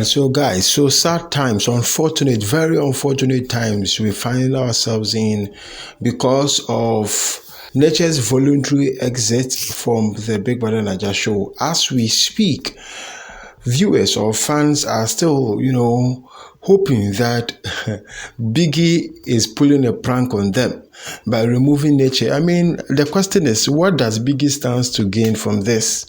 So guys, so sad times, unfortunate, very unfortunate times we find ourselves in because of Neche's voluntary exit from the BBNaija show. As we speak, viewers or fans are still, hoping that Biggie is pulling a prank on them by removing Neche. I mean, the question is, what does Biggie stand to gain from this?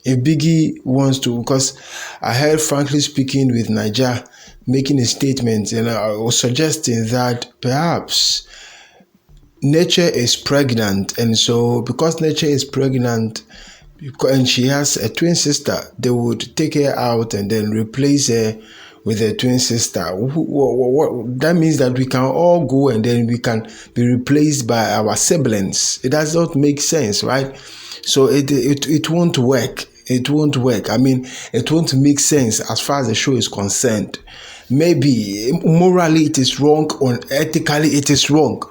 If Biggie wants to, because I heard Frankly Speaking with Naija making a statement, and I was suggesting that perhaps Neche is pregnant, and so because Neche is pregnant and she has a twin sister, they would take her out and then replace her with a twin sister. That means that we can all go and then we can be replaced by our siblings. It does not make sense, right? So it won't work. It won't work. I mean, it won't make sense as far as the show is concerned. Maybe morally it is wrong, or ethically it is wrong.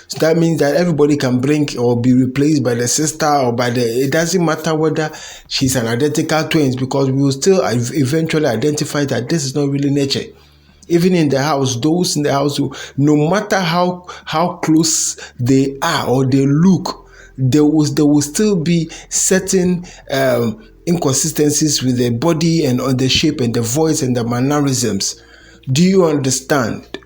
So that means that everybody can bring or be replaced by the sister or by it doesn't matter whether she's an identical twin, because we will still eventually identify that this is not really Neche. Even in the house, those in the house, no matter how close they are or they look, there will still be certain inconsistencies with the body and on the shape and the voice and the mannerisms. Do you understand?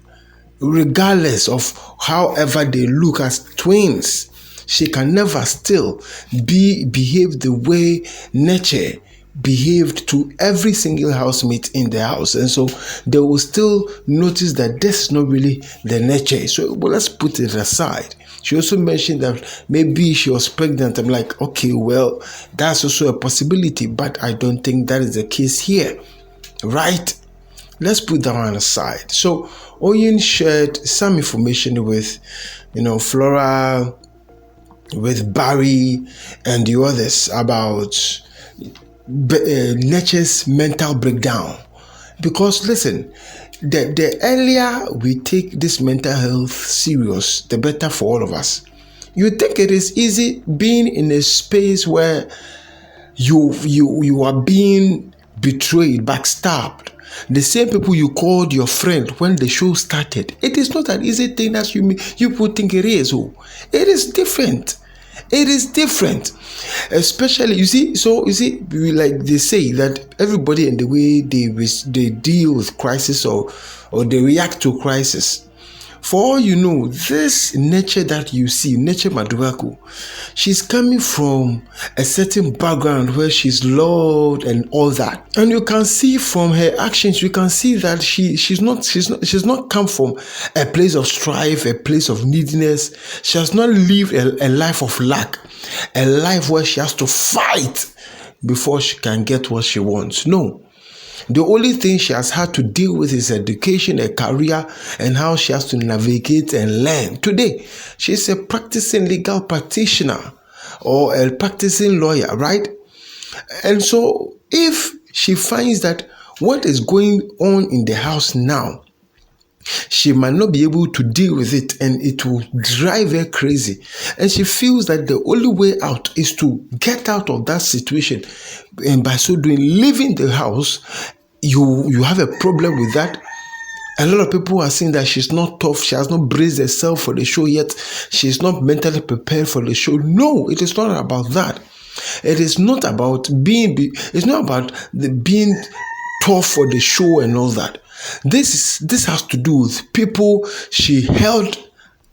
Regardless of however they look as twins, she can never still behave the way Neche behaved to every single housemate in the house, and so they will still notice that this is not really the Neche. So let's put it aside. She also mentioned that maybe she was pregnant. I'm like, okay, well, that's also a possibility, but I don't think that is the case here, right? Let's put that one aside. So Oyin shared some information with, Flora, with Barry, and the others about Neche's mental breakdown. Because listen, the earlier we take this mental health serious, the better for all of us. You think it is easy being in a space where you are being betrayed, backstabbed. The same people you called your friend when the show started. It is not an easy thing as you people think it is. Oh, it is different. It is different. Especially, like they say that everybody and the way they deal with crisis or they react to crisis. For all you know, this Neche that you see, Neche Maduaku, she's coming from a certain background where she's loved and all that. And you can see from her actions, you can see that she's not come from a place of strife, a place of neediness. She has not lived a life of lack, a life where she has to fight before she can get what she wants. No. The only thing she has had to deal with is education, a career, and how she has to navigate and learn. Today, she's a practicing legal practitioner or a practicing lawyer, right? And so if she finds that what is going on in the house now, she might not be able to deal with it and it will drive her crazy. And she feels that the only way out is to get out of that situation. And by so doing, leaving the house, you have a problem with that. A lot of people are saying that she's not tough. She has not braced herself for the show yet. She's not mentally prepared for the show. No, it is not about that. It is not about being tough for the show and all that. This has to do with people she held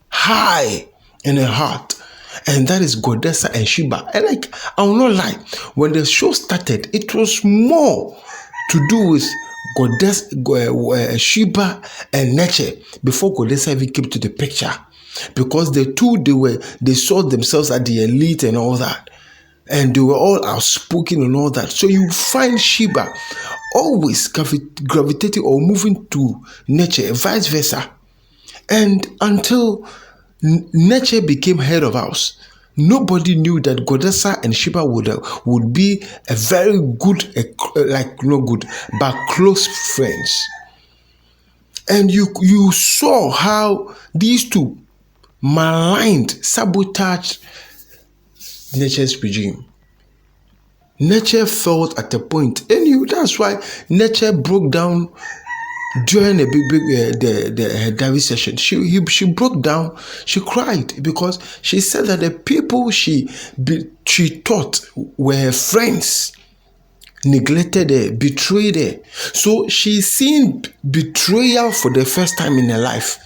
high in her heart, and that is Goddessa and Sheba. And I will not lie, when the show started, it was more to do with Goddessa, Sheba and Neche before Goddessa even came to the picture, because the two they saw themselves at the elite and all that, and they were all outspoken and all that. So you find Sheba always gravitating or moving to Neche, vice versa. And until Neche became head of house, nobody knew that Goddessa and Sheba would be a very good, not good, but close friends. And you saw how these two maligned, sabotaged Neche's regime. Neche felt at a point, and that's why Neche broke down during a her diary session. She broke down. She cried because she said that the people she thought were her friends neglected her, betrayed her. So she's seen betrayal for the first time in her life.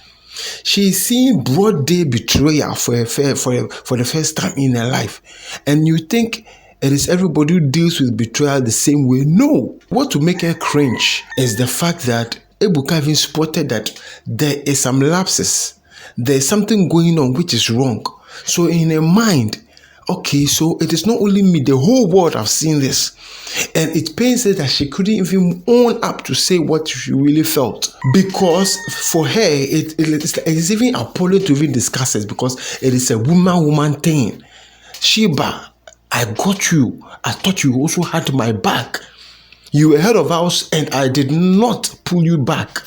She's seen broad day betrayal for the first time in her life. And you think it is everybody who deals with betrayal the same way? No. What to make her cringe is the fact that Ebuka even spotted that there is some lapses. There is something going on which is wrong. So in her mind, okay, so it is not only me, the whole world have seen this. And it pains her that she couldn't even own up to say what she really felt. Because for her, it's even appalling to even discuss it because it is a woman thing. Sheba, I got you. I thought you also had my back. You were head of house and I did not pull you back.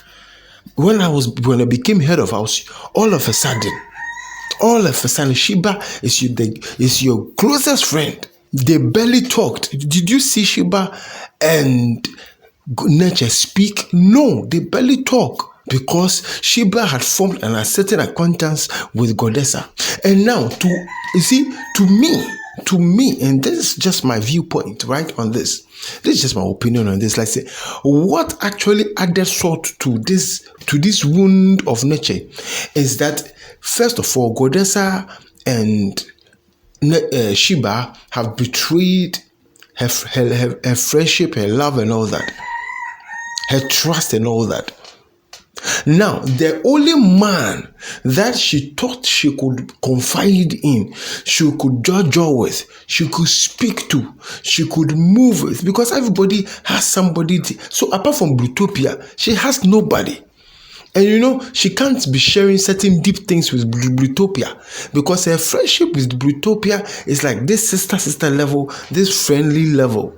When I became head of house, all of a sudden, Sheba is your closest friend. They barely talked. Did you see Sheba and Neche speak? No, they barely talk because Sheba had formed an certain acquaintance with goddessa. And now, to me, and this is just my viewpoint, right, on this. This is just my opinion on this. Like say, what actually added salt to this wound of Neche is that, first of all, goddessa and Sheba have betrayed her friendship, her love, and all that, her trust, and all that. Now, the only man that she thought she could confide in, she could judge with, she could speak to, she could move with, because everybody has somebody. So apart from Blutopia, she has nobody. And she can't be sharing certain deep things with Blutopia because her friendship with Blutopia is like this sister level, this friendly level.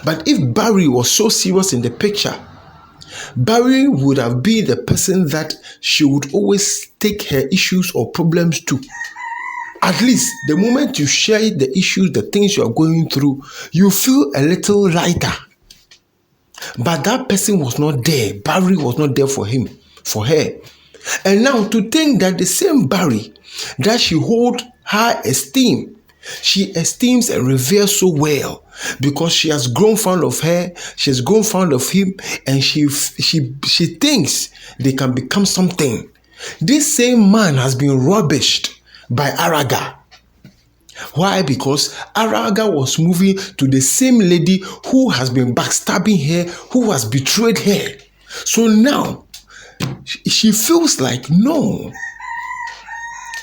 But if Barry was so serious in the picture, Barry would have been the person that she would always take her issues or problems to. At least the moment you share the issues, the things you are going through, you feel a little lighter. But that person was not there. Barry was not there for her. And now to think that the same Barry that she holds high esteem, she esteems and reveres so well because she has grown fond of her, she has grown fond of him, and she thinks they can become something. This same man has been rubbished by Araga. Why? Because Araga was moving to the same lady who has been backstabbing her, who has betrayed her. So now she feels like, no,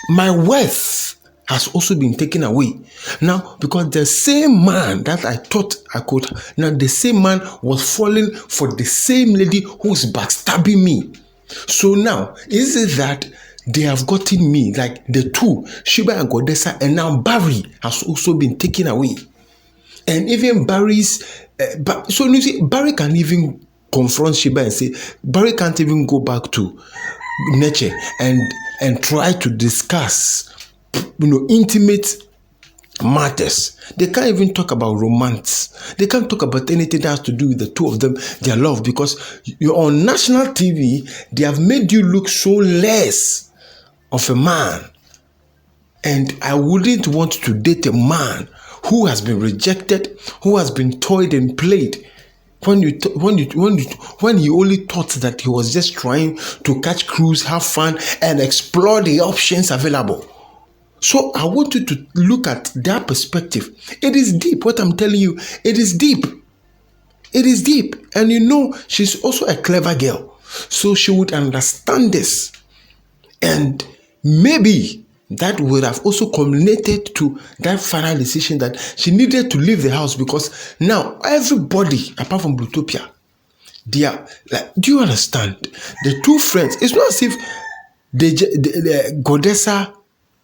my worth has also been taken away. Now, because the same man that I thought I could, now the same man was falling for the same lady who's backstabbing me. So now, is it that they have gotten me, like the two, Sheba and goddessa, and now Barry has also been taken away. And even Barry's, so you see, Barry can even confront Sheba and say, Barry can't even go back to Neche and try to discuss intimate matters. They can't even talk about romance. They can't talk about anything that has to do with the two of them, their love, because you're on national TV. They have made you look so less of a man. And I wouldn't want to date a man who has been rejected, who has been toyed and played. When he only thought that he was just trying to catch crews, have fun, and explore the options available. So I want you to look at that perspective. It is deep. What I'm telling you, it is deep. It is deep. And she's also a clever girl. So she would understand this. And maybe that would have also culminated to that final decision that she needed to leave the house, because now everybody, apart from Blutopia, they are like, do you understand? The two friends, it's not as if the goddessa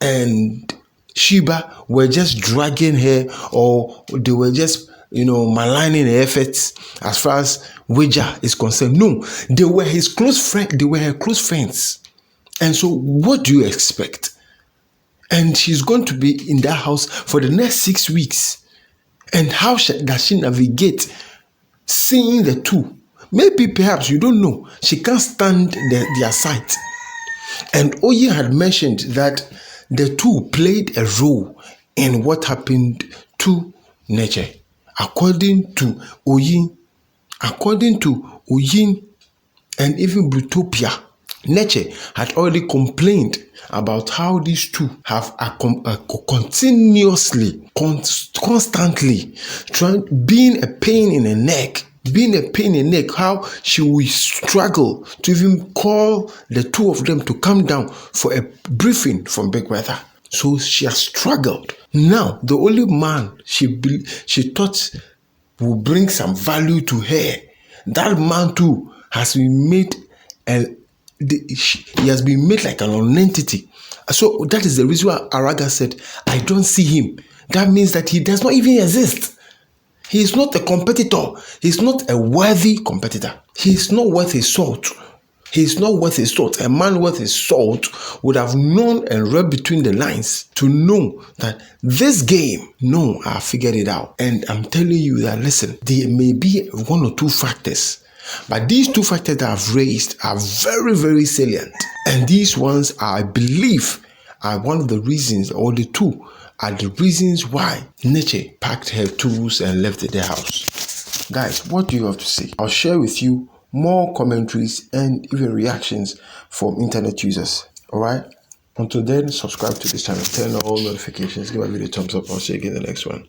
and Sheba were just dragging her, or they were just, maligning her efforts as far as Wager is concerned. No, they were his close friend. They were her close friends. And so what do you expect? And she's going to be in that house for the next 6 weeks. And how does she navigate seeing the two? Maybe perhaps you don't know. She can't stand their sight. And Oyin had mentioned that the two played a role in what happened to Neche. According to Oyin and even Brutopia, Neche had already complained about how these two have constantly being a pain in the neck. How she will struggle to even call the two of them to come down for a briefing from Big Brother. So she has struggled. Now, the only man she thought will bring some value to her, that man too has been made he has been made like an nonentity. So that is the reason why Araga said, I don't see him. That means that he does not even exist. He is not a competitor. He is not a worthy competitor. He is not worth his salt. He is not worth his salt. A man worth his salt would have known and read between the lines to know that this game, no, I figured it out. And I'm telling you that, listen, there may be one or two factors, but these two factors that I've raised are very, very salient. And these ones, I believe, are one of the reasons, or the two, are the reasons why Neche packed her tools and left the house. Guys, what do you have to say? I'll share with you more commentaries and even reactions from internet users. Alright? Until then, subscribe to this channel, turn on all notifications, give my video a thumbs up. I'll see you again in the next one.